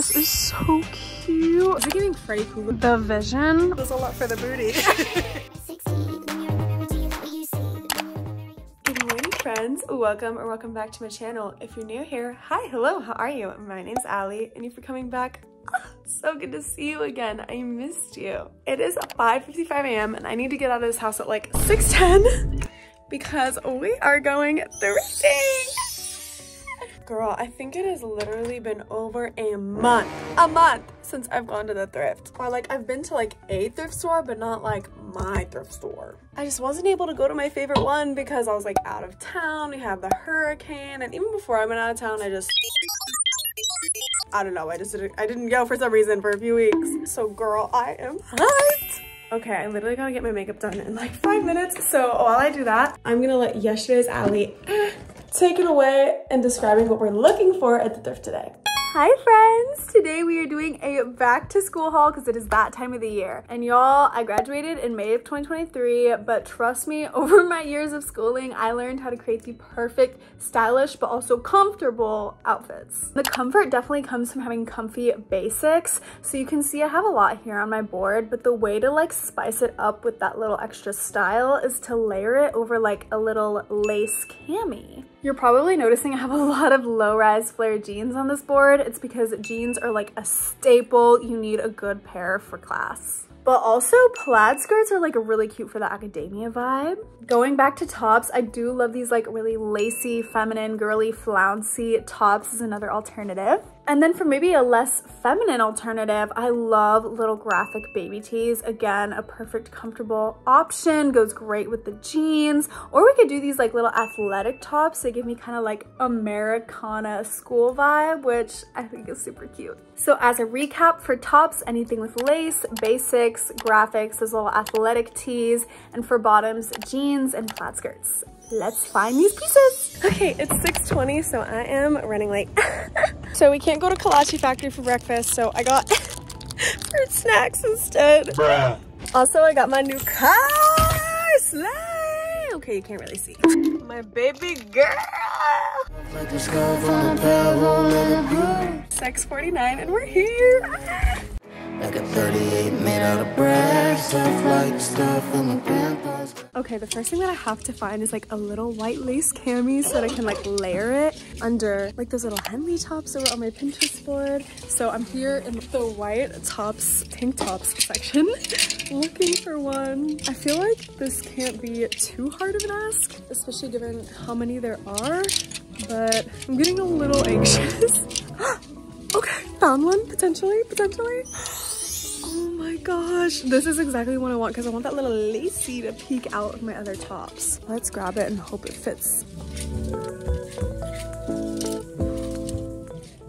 This is so cute. Is it giving Freddy Krueger? The vision. There's a lot for the booty. Good morning, friends. Welcome back to my channel. If you're new here, hi, hello, how are you? My name's Allie, and if you're coming back, so good to see you again. I missed you. It is 5:55 a.m. and I need to get out of this house at like 6:10 because we are going thrifting. Girl, I think it has literally been over a month since I've gone to the thrift. Or like I've been to like a thrift store, but not like my thrift store. I just wasn't able to go to my favorite one because I was like out of town. We had the hurricane, and even before I went out of town, I don't know, I didn't go for some reason for a few weeks. So girl, I am hyped. Okay, I literally gotta get my makeup done in like 5 minutes. So while I do that, I'm gonna let yesterday's Allie take it away and describing what we're looking for at the thrift today. Hi friends! Today we are doing a back to school haul because it is that time of the year. And y'all, I graduated in May of 2023, but trust me, over my years of schooling, I learned how to create the perfect, stylish, but also comfortable outfits. The comfort definitely comes from having comfy basics. So you can see I have a lot here on my board, but the way to like spice it up with that little extra style is to layer it over like a little lace cami. You're probably noticing I have a lot of low-rise flare jeans on this board. It's because jeans are like a staple. You need a good pair for class. But also plaid skirts are like really cute for the academia vibe. Going back to tops, I do love these like really lacy, feminine, girly, flouncy tops is another alternative. And then for maybe a less feminine alternative, I love little graphic baby tees. Again, a perfect comfortable option, goes great with the jeans. Or we could do these like little athletic tops. They give me kind of like Americana school vibe, which I think is super cute. So as a recap for tops, anything with lace, basics, graphics, those little athletic tees, and for bottoms, jeans and plaid skirts. Let's find these pieces. Okay, it's 6:20, so I am running late. So we can't go to Kolache Factory for breakfast, so I got fruit snacks instead. Bruh. Also, I got my new car, Slay. Okay, you can't really see. My baby girl. 6:49 and we're here. Like a 38 made out of bread, stuff like stuff in my grandpa's. Okay, the first thing that I have to find is like a little white lace cami so that I can like layer it under like those little Henley tops that were on my Pinterest board. So I'm here in the white tops, tank tops section looking for one. I feel like this can't be too hard of an ask, especially given how many there are, but I'm getting a little anxious. Okay, found one, potentially. Oh my gosh, this is exactly what I want because I want that little lacy to peek out of my other tops. Let's grab it and hope it fits.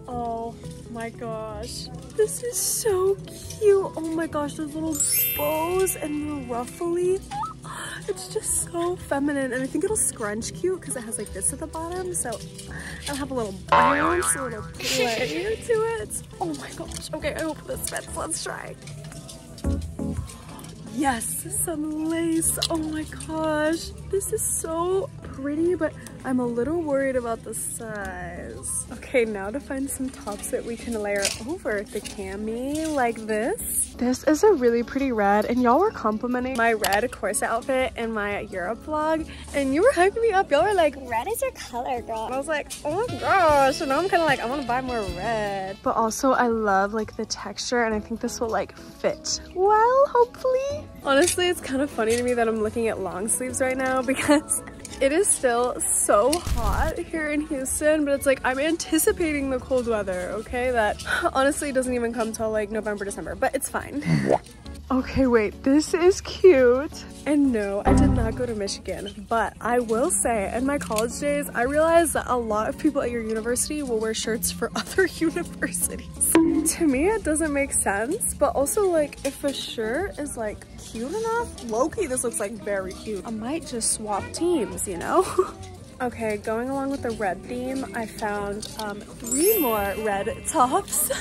Oh my gosh, this is so cute. Oh my gosh, those little bows and the ruffly. It's just so feminine, and I think it'll scrunch cute because it has like this at the bottom, so I'll have a little bounce, a little play to it. Oh my gosh, okay, I hope this fits. Let's try. Yes, some lace. Oh my gosh, this is so pretty, but I'm a little worried about the size. Okay, now to find some tops that we can layer over the cami like this. This is a really pretty red, and y'all were complimenting my red corset outfit in my Europe vlog, and you were hyping me up. Y'all were like, red is your color, girl. And I was like, oh my gosh, and now I'm kind of like, I want to buy more red. But also I love like the texture, and I think this will like fit well, hopefully. Honestly, it's kind of funny to me that I'm looking at long sleeves right now because it is still so hot here in Houston, but it's like I'm anticipating the cold weather, okay? That honestly doesn't even come till like November, December, but it's fine. Okay, wait, this is cute. And no, I did not go to Michigan, but I will say in my college days, I realized that a lot of people at your university will wear shirts for other universities. To me, it doesn't make sense, but also like if a shirt is like cute enough, low-key, this looks like very cute. I might just swap teams, you know? Okay, going along with the red theme, I found 3 more red tops.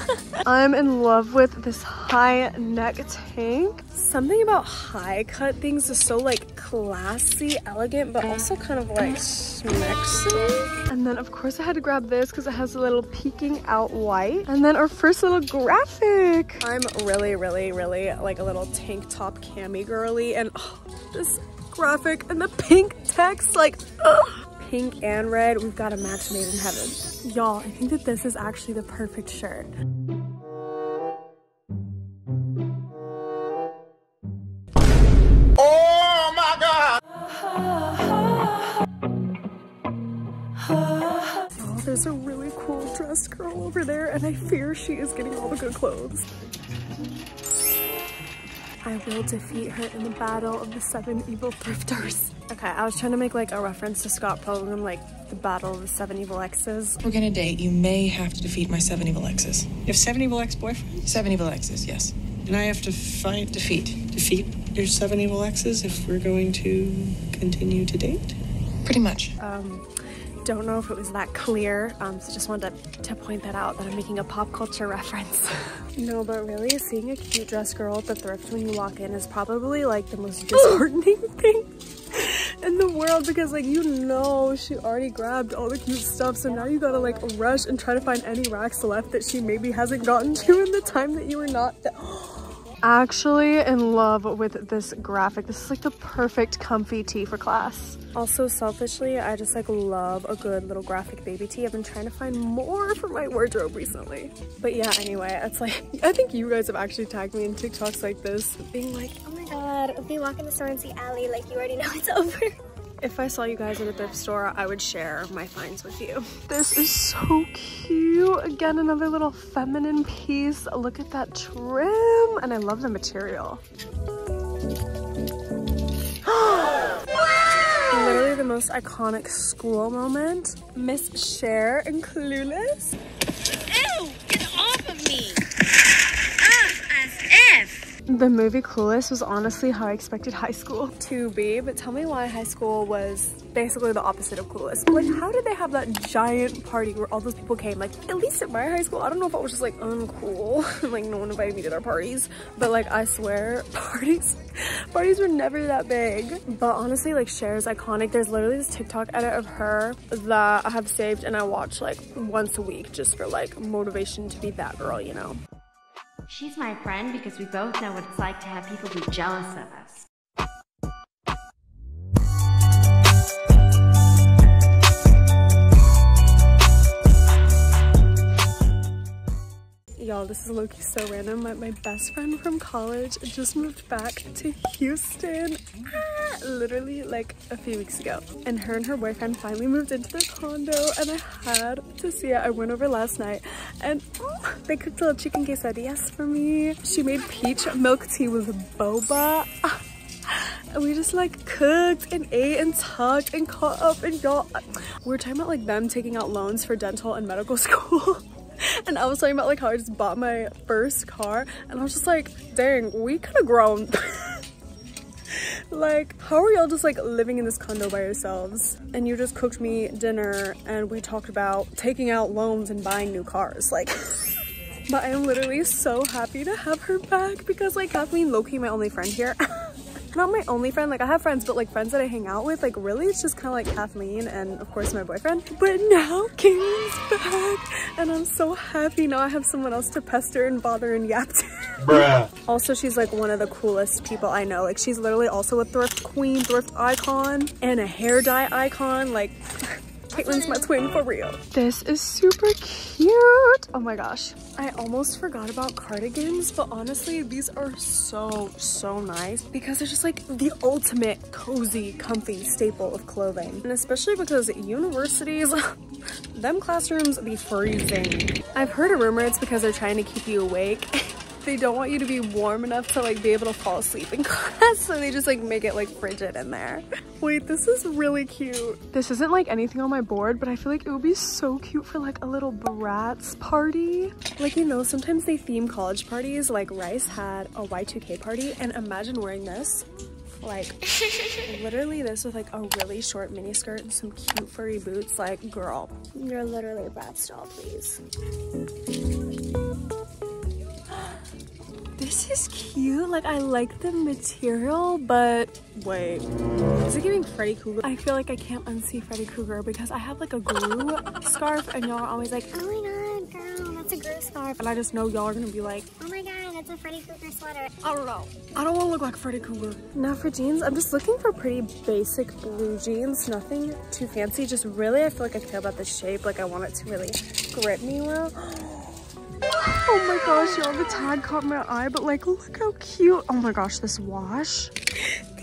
I'm in love with this high neck tank. Something about high cut things is so like classy, elegant, but also kind of like smexy. And then of course I had to grab this because it has a little peeking out white. And then our first little graphic. I'm really like a little tank top cami girly, and this graphic and the pink text, like pink and red, we've got a match made in heaven. Y'all, I think that this is actually the perfect shirt. Oh my God! Oh, there's a really cool dress girl over there, and I fear she is getting all the good clothes. I will defeat her in the battle of the 7 evil thrifters. Okay, I was trying to make like a reference to Scott Pilgrim, like the battle of the 7 evil exes. We're gonna date. You may have to defeat my 7 evil exes. You have 7 evil ex-boyfriends? 7 evil exes, yes. And I have to defeat your 7 evil exes if we're going to continue to date? Pretty much. Don't know if it was that clear, so just wanted to point that out, that I'm making a pop culture reference. No, but really, seeing a cute dress girl at the thrift when you walk in is probably like the most disheartening thing in the world, because like, you know, she already grabbed all the cute stuff, so now you gotta like rush and try to find any racks left that she maybe hasn't gotten to in the time that you were not there. Actually in love with this graphic. This is like the perfect comfy tee for class. Also, selfishly, I just like love a good little graphic baby tee. I've been trying to find more for my wardrobe recently. But yeah, anyway, it's like, I think you guys have actually tagged me in TikToks like this, being like, oh my God, if we walk in the store and see Allie, like you already know it's over. If I saw you guys at a thrift store, I would share my finds with you. This is so cute. Again, another little feminine piece. Look at that trim, and I love the material. Literally the most iconic school moment. Miss Cher in Clueless. Ew, get off of me. As if. The movie Clueless was honestly how I expected high school to be, but tell me why high school was basically the opposite of Clueless. Like, how did they have that giant party where all those people came? Like, at least at my high school, I don't know if I was just like uncool, like no one invited me to their parties, but like I swear, parties were never that big. But honestly, like Cher's iconic. There's literally this TikTok edit of her that I have saved and I watch like once a week just for like motivation to be that girl, you know? She's my friend because we both know what it's like to have people be jealous of us. Y'all, this is low-key so random. My best friend from college just moved back to Houston literally like a few weeks ago. And her boyfriend finally moved into their condo, and I had to see it. I went over last night and they cooked little chicken quesadillas for me. She made peach milk tea with boba. And we just like cooked and ate and talked and caught up, and y'all, we were talking about like them taking out loans for dental and medical school. And I was talking about like how I just bought my first car, and I was just like, dang, we could have grown. Like, how are y'all just like living in this condo by yourselves? And you just cooked me dinner and we talked about taking out loans and buying new cars. Like, but I am literally so happy to have her back, because like Kathleen, low-key my only friend here. Not my only friend, like I have friends, but like friends that I hang out with, like really it's just kind of like Kathleen and of course my boyfriend. But now Kaylee's back and I'm so happy. Now I have someone else to pester and bother and yap to. Bruh. Also, she's like one of the coolest people I know. Like, she's literally also a thrift queen, thrift icon, and a hair dye icon. Like, Caitlin's my twin for real. This is super cute. Oh my gosh. I almost forgot about cardigans, but honestly, these are so nice because they're just like the ultimate cozy, comfy staple of clothing. And especially because universities, them classrooms be freezing. I've heard a rumor it's because they're trying to keep you awake. They don't want you to be warm enough to like be able to fall asleep in class, so they just like make it like frigid in there. Wait, this is really cute. This isn't like anything on my board, but I feel like it would be so cute for like a little brats party. Like, you know, sometimes they theme college parties. Like Rice had a Y2K party, and imagine wearing this Like literally this with like a really short mini skirt and some cute furry boots. Like, girl, you're literally a Bratz doll, please. This is cute. Like, I like the material, but wait, is it giving Freddy Krueger? I feel like I can't unsee Freddy Krueger because I have like a glue scarf and y'all are always like, oh my god, girl, that's a glue scarf. And I just know y'all are gonna be like, oh my god, that's a Freddy Krueger sweater. I don't know. I don't want to look like Freddy Krueger. Now for jeans, I'm just looking for pretty basic blue jeans. Nothing too fancy. Just really, I feel like I care about the shape. Like, I want it to really grip me well. Oh my gosh, y'all, the tag caught my eye, but like, look how cute. Oh my gosh, this wash.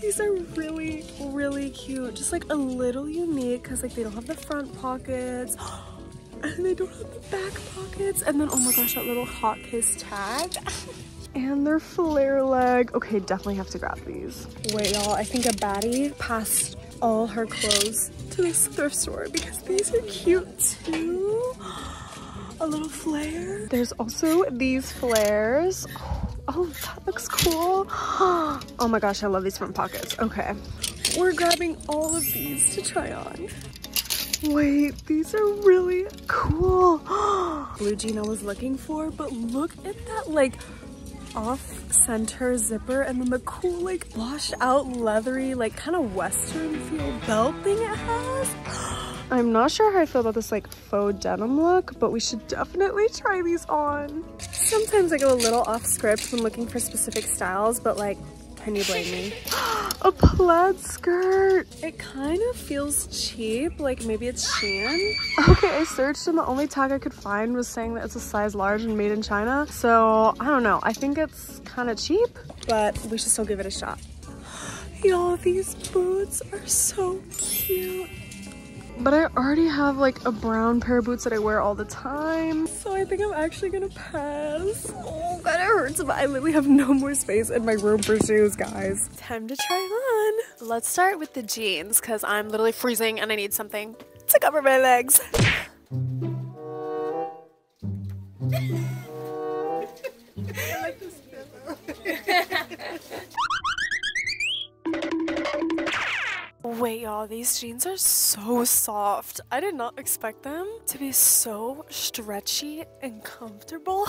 These are really, really cute. Just like a little unique because like they don't have the front pockets and they don't have the back pockets. And then, oh my gosh, that little hot kiss tag. And their flare leg. Okay, definitely have to grab these. Wait, y'all, I think a baddie passed all her clothes to this thrift store because these are cute too. A little flare. There's also these flares. Oh, that looks cool. Oh my gosh, I love these front pockets. Okay, we're grabbing all of these to try on. Wait, these are really cool. Blue jean I was looking for, but look at that like off-center zipper and then the cool like washed out leathery like kind of western feel belt thing it has. I'm not sure how I feel about this like faux denim look, but we should definitely try these on. Sometimes I go a little off script when looking for specific styles, but like, can you blame me? A plaid skirt. It kind of feels cheap, like maybe it's Shein. Okay, I searched and the only tag I could find was saying that it's a size large and made in China. So I don't know, I think it's kind of cheap, but we should still give it a shot. Y'all, these boots are so cute. But I already have like a brown pair of boots that I wear all the time. So I think I'm actually gonna pass. Oh, that hurts, but I literally have no more space in my room for shoes, guys. Time to try on. Let's start with the jeans because I'm literally freezing and I need something to cover my legs. I like this pillow. Wait, y'all, these jeans are so soft. I did not expect them to be so stretchy and comfortable.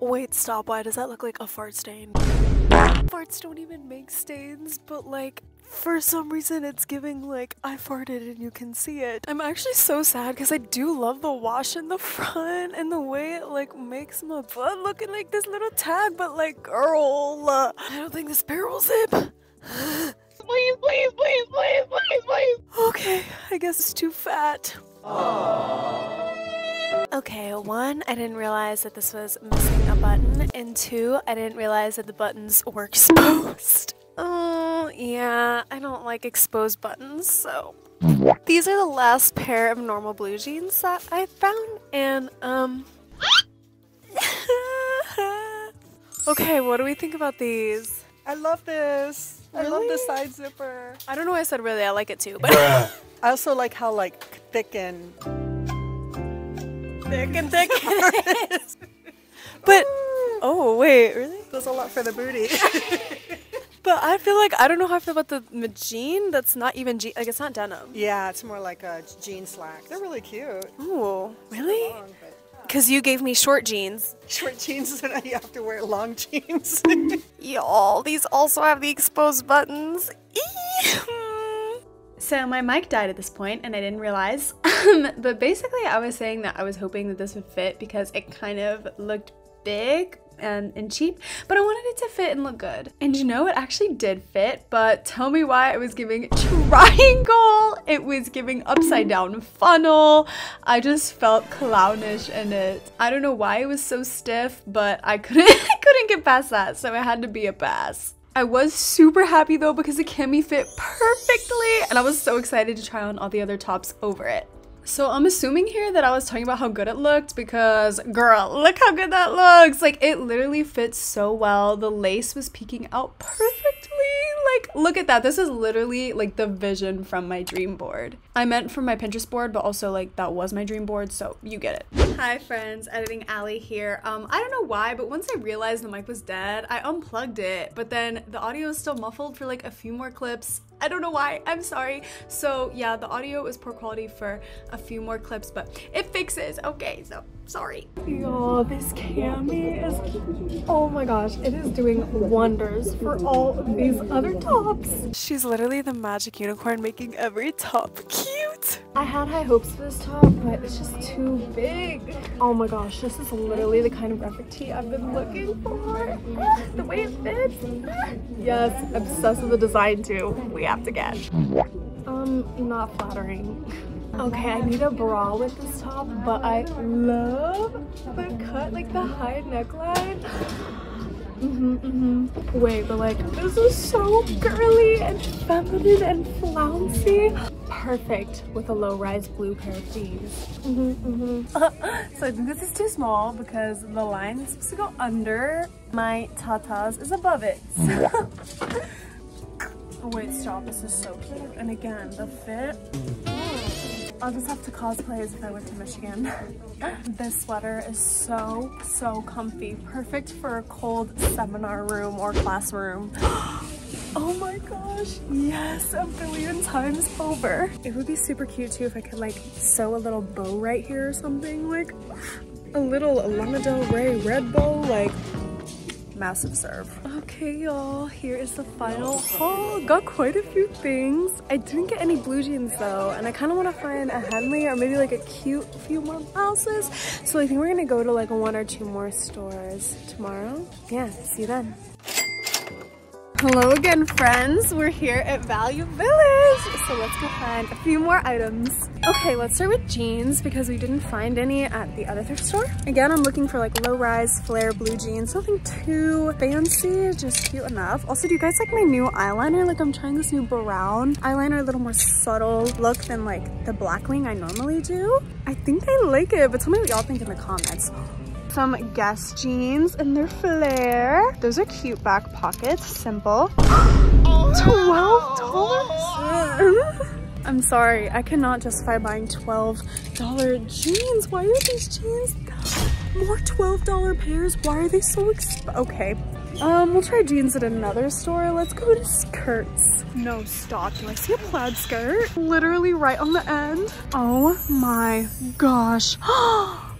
Wait, stop. Why does that look like a fart stain? Farts don't even make stains, but like, for some reason it's giving like I farted and you can see it. I'm actually so sad because I do love the wash in the front and the way it like makes my butt looking like this little tag, but like, girl, I don't think this pair will zip. Please, please, please, please, please, please. Okay, I guess it's too fat. Aww. Okay, 1, I didn't realize that this was missing a button, and 2, I didn't realize that the buttons were exposed. Oh, yeah, I don't like exposed buttons, so. These are the last pair of normal blue jeans that I found, and, okay, what do we think about these? I love this. Really? I love the side zipper. I don't know why I said really, I like it too, but I also like how like thick and thick it is. But oh wait, really? Does a lot for the booty. But I feel like I don't know how I feel about the jean that's not even jean, like it's not denim. Yeah, it's more like a jean slack. They're really cute. Oh, really? Because you gave me short jeans. Short jeans, and you have to wear long jeans. Y'all, these also have the exposed buttons. So my mic died at this point and I didn't realize. But basically I was saying that I was hoping that this would fit because it kind of looked big and cheap, but I wanted it to fit and look good. And you know, it actually did fit, but tell me why it was giving triangle. It was giving upside down funnel. I just felt clownish in it. I don't know why it was so stiff, but I couldn't get past that, so it had to be a pass. I was super happy though because the cami fit perfectly and I was so excited to try on all the other tops over it. So I'm assuming here that I was talking about how good it looked because, girl, look how good that looks. Like, it literally fits so well. The lace was peeking out perfectly. Like, look at that. This is literally like the vision from my dream board. I meant from my Pinterest board, but also like that was my dream board, so you get it. Hi friends, editing Allie here. I don't know why, but once I realized the mic was dead, I unplugged it, but then the audio is still muffled for like a few more clips. I don't know why, I'm sorry. So yeah, the audio is poor quality for a few more clips, but it fixes. Okay, so sorry. Y'all, this cami is, oh my gosh, it is doing wonders for all of these other tops. She's literally the magic unicorn making every top cute. I had high hopes for this top, but it's just too big. Oh my gosh, this is literally the kind of graphic tee I've been looking for. The way it fits. Yes, obsessed with the design too. We have to get. Not flattering. Okay, I need a bra with this top, but I love the cut, like the high neckline. Wait, but like, this is so girly and feminine and flouncy. Perfect with a low-rise blue pair of jeans. So I think this is too small because the line is supposed to go under. My tatas is above it. Oh wait, stop, this is so cute. And again, the fit. I'll just have to cosplay as if I went to Michigan. This sweater is so comfy. Perfect for a cold seminar room or classroom. Oh my gosh, yes, a billion times over. It would be super cute too if I could like sew a little bow right here or something, like a little Lana Del Rey red bow, like massive serve. Okay y'all, here is the final haul. Got quite a few things. I didn't get any blue jeans though, and I kind of want to find a Henley or maybe like a cute few more blouses. So I think we're gonna go to like 1 or 2 more stores tomorrow. Yeah, see you then. Hello again friends, we're here at Value Village, so let's go find a few more items. Okay, let's start with jeans because we didn't find any at the other thrift store. Again, I'm looking for like low-rise flare blue jeans, nothing too fancy, just cute enough. Also, do you guys like my new eyeliner? Like I'm trying this new brown eyeliner, a little more subtle look than like the black wing I normally do. I think I like it, but tell me what y'all think in the comments. Some Guess jeans and their flare. Those are cute back pockets, simple. $12? I'm sorry, I cannot justify buying $12 jeans. Why are these jeans more $12 pairs? Why are they so expensive? Okay, we'll try jeans at another store. Let's go to skirts. No, stop. Do I see a plaid skirt? Literally right on the end. Oh my gosh.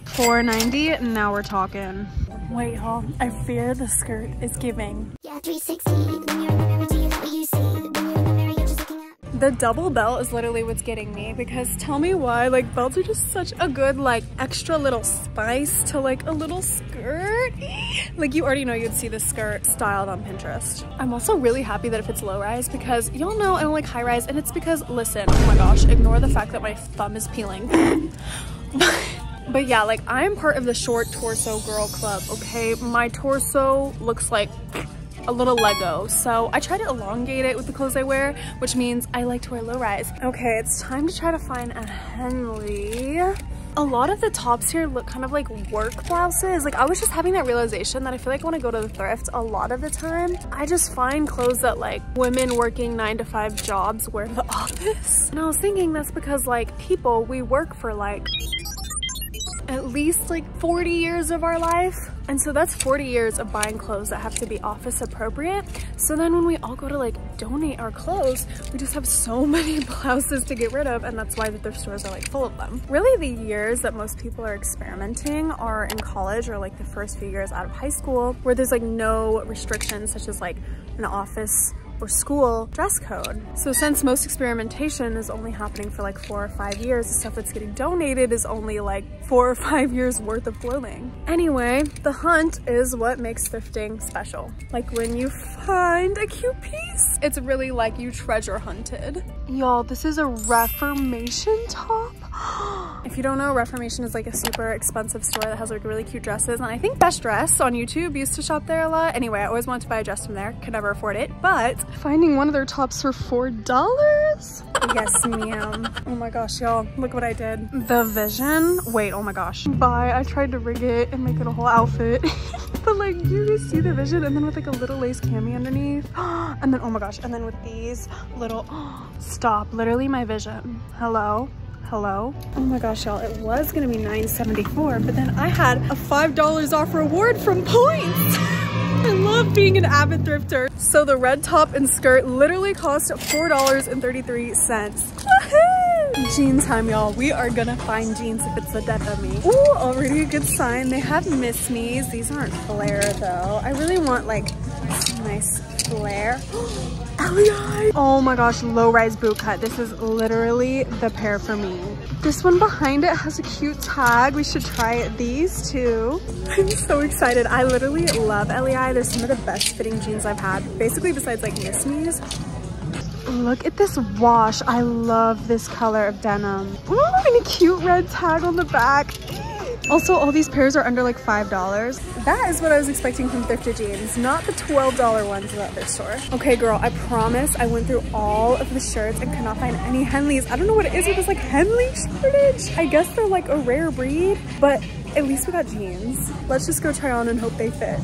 $4.90, now we're talking. Wait, y'all, I fear the skirt is giving. Yeah, 360. When you're in the mirror, do you know what you see? When you're in the mirror, you're just looking at. The double belt is literally what's getting me, because tell me why, like belts are just such a good like extra little spice to like a little skirt. Like you already know you'd see this skirt styled on Pinterest. I'm also really happy that if it's low rise because y'all know I don't like high rise, and it's because, listen, oh my gosh, ignore the fact that my thumb is peeling. But yeah, like I'm part of the short torso girl club, okay? My torso looks like a little Lego, so I try to elongate it with the clothes I wear, which means I like to wear low rise. Okay, it's time to try to find a Henley. A lot of the tops here look kind of like work blouses. Like I was just having that realization that I feel like when I go to the thrift a lot of the time, I just find clothes that like women working 9-to-5 jobs wear to the office. And I was thinking that's because like people, we work for like at least like 40 years of our life. And so that's 40 years of buying clothes that have to be office appropriate. So then when we all go to like donate our clothes, we just have so many blouses to get rid of, and that's why the thrift stores are like full of them. Really the years that most people are experimenting are in college or like the first few years out of high school, where there's like no restrictions such as like an office or school dress code. So since most experimentation is only happening for like 4 or 5 years, the stuff that's getting donated is only like 4 or 5 years worth of clothing. Anyway, the hunt is what makes thrifting special. Like when you find a cute piece, it's really like you treasure hunted. Y'all, this is a Reformation top. If you don't know, Reformation is like a super expensive store that has like really cute dresses, and I think Best Dress on YouTube used to shop there a lot. Anyway, I always wanted to buy a dress from there, could never afford it, but finding one of their tops for $4? Yes, ma'am. Oh my gosh, y'all, look what I did. The Vision, wait, oh my gosh. Bye, I tried to rig it and make it a whole outfit. But like, do you guys see the vision? And then with like a little lace cami underneath. And then, oh my gosh, and then with these little, stop, literally my vision. Hello? Hello? Oh my gosh, y'all, it was gonna be $9.74, but then I had a $5 off reward from points. I love being an avid thrifter. So the red top and skirt literally cost $4.33. Woohoo! Jean time, y'all. We are gonna find jeans if it's the death of me. Ooh, already a good sign. They have Miss Me's. These aren't flare though. I really want like nice flare. LEI! Oh my gosh, low-rise boot cut. This is literally the pair for me. This one behind it has a cute tag. We should try these too. I'm so excited. I literally love LEI. They're some of the best fitting jeans I've had. Basically besides like Miss Me's. Look at this wash. I love this color of denim. Ooh, and a cute red tag on the back. Also, all these pairs are under like $5. That is what I was expecting from thrifted jeans, not the $12 ones in the other store. Okay, girl, I promise I went through all of the shirts and could not find any Henleys. I don't know what it is with this like Henley shortage. I guess they're like a rare breed, but at least we got jeans. Let's just go try on and hope they fit.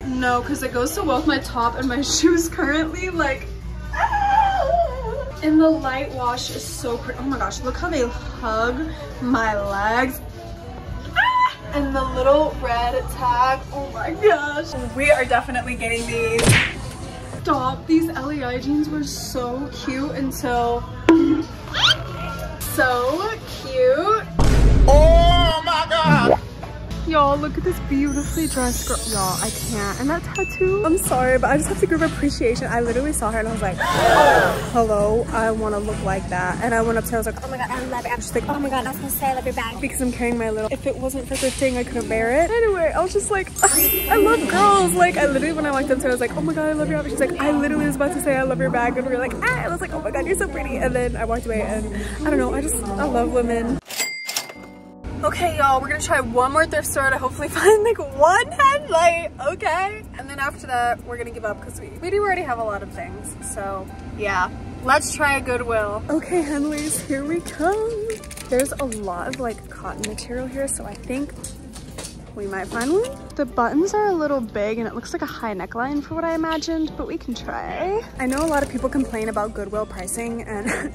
No, because it goes so well with my top and my shoes currently, like, and the light wash is so pretty. Oh my gosh, look how they hug my legs. And the little red tag, oh my gosh. We are definitely getting these. Stop, these LEI jeans were so cute until, so cute. Oh my God. Y'all, look at this beautifully dressed girl. Y'all, I can't. And that tattoo, I'm sorry, but I just have to give appreciation. I literally saw her and I was like, hello, I want to look like that. And I went up to her, I was like, oh my God, I love it. And she's like, oh my God, I was gonna say I love your bag. Because I'm carrying my little, if it wasn't for thrifting, I couldn't bear it. Anyway, I was just like, I love girls. Like, I literally, when I walked up to her, I was like, oh my God, I love your outfit. She's like, I literally was about to say I love your bag. And we were like, ah. And I was like, oh my God, you're so pretty. And then I walked away and I don't know, I love women. Okay, y'all, we're gonna try one more thrift store to hopefully find like one headlight, okay? And then after that, we're gonna give up because we do already have a lot of things. So yeah, let's try a Goodwill. Okay, Henleys, here we come. There's a lot of like cotton material here, so I think we might find one. The buttons are a little big and it looks like a high neckline for what I imagined, but we can try. I know a lot of people complain about Goodwill pricing and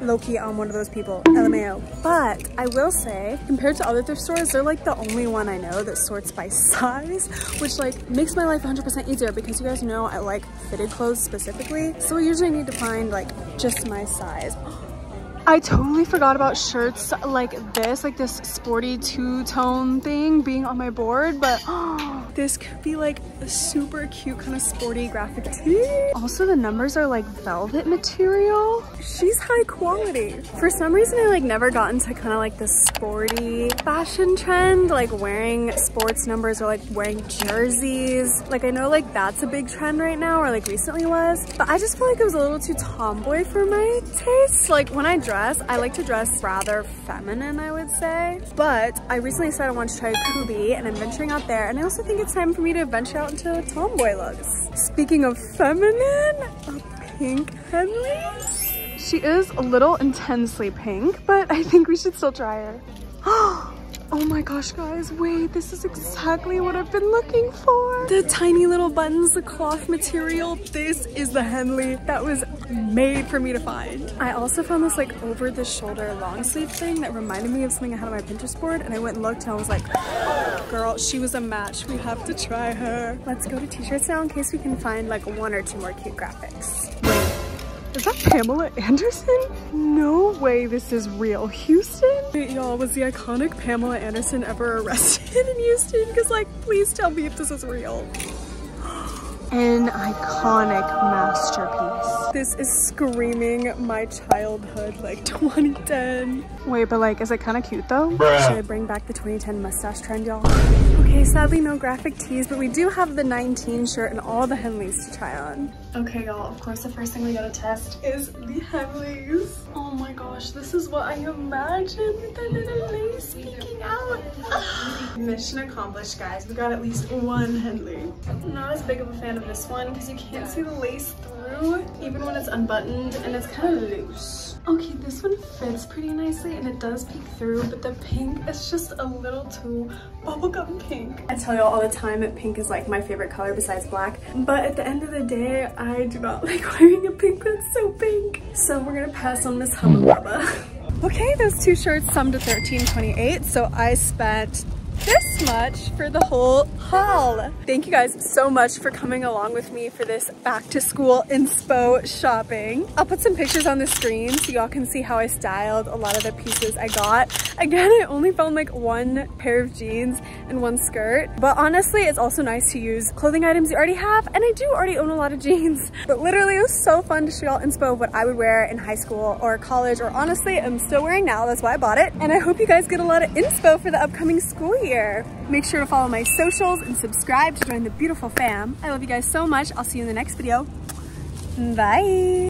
low-key I'm one of those people, LMAO. But I will say, compared to other thrift stores, they're like the only one I know that sorts by size, which like makes my life 100% easier because you guys know I like fitted clothes specifically. So I usually need to find like just my size. I totally forgot about shirts like this sporty two-tone thing being on my board, but this could be like a super cute kind of sporty graphic tee. Also, the numbers are like velvet material. She's high quality. For some reason, I like never got into kind of like the sporty fashion trend, like wearing sports numbers or like wearing jerseys. Like I know like that's a big trend right now, or like recently was, but I just feel like it was a little too tomboy for my taste. Like when I dress, I like to dress rather feminine, I would say. But I recently decided I wanted to try Kubi and I'm venturing out there. And I also think it's time for me to venture out into tomboy looks. Speaking of feminine, a pink Henley. She is a little intensely pink, but I think we should still try her. Oh my gosh, guys, wait, this is exactly what I've been looking for. The tiny little buttons, the cloth material. This is the Henley that was made for me to find. I also found this like over the shoulder long sleeve thing that reminded me of something I had on my Pinterest board, and I went and looked and I was like, girl, she was a match. We have to try her. Let's go to t-shirts now in case we can find like one or two more cute graphics. Wait. Is that Pamela Anderson? No way this is real. Houston? Wait, y'all, was the iconic Pamela Anderson ever arrested in Houston? Because like, please tell me if this is real. An iconic masterpiece. This is screaming my childhood, like 2010. Wait, but like, is it kind of cute though? Bruh. Should I bring back the 2010 mustache trend, y'all? Okay. Okay, sadly no graphic tees, but we do have the 19 shirt and all the Henleys to try on. Okay, y'all, of course the first thing we gotta test is the Henleys. Oh my gosh, this is what I imagined with the little lace peeking out. Mission accomplished, guys. We got at least one Henley. I'm not as big of a fan of this one because you can't see the lace through, even when it's unbuttoned, and it's kind of loose. Okay, this one fits pretty nicely and it does peek through, but the pink is just a little too bubblegum pink. I tell y'all all the time that pink is like my favorite color besides black, but at the end of the day, I do not like wearing a pink that's so pink. So we're gonna pass on this Hubba Bubba. Okay, those two shirts summed to $13.28, so I spent this much for the whole haul. Thank you guys so much for coming along with me for this back to school inspo shopping. I'll put some pictures on the screen so y'all can see how I styled a lot of the pieces I got. Again, I only found like one pair of jeans and one skirt, but honestly it's also nice to use clothing items you already have, and I do already own a lot of jeans. But literally it was so fun to show y'all inspo of what I would wear in high school or college, or honestly I'm still wearing now, that's why I bought it. And I hope you guys get a lot of inspo for the upcoming school year. Make sure to follow my socials and subscribe to join the beautiful fam. I love you guys so much. I'll see you in the next video. Bye.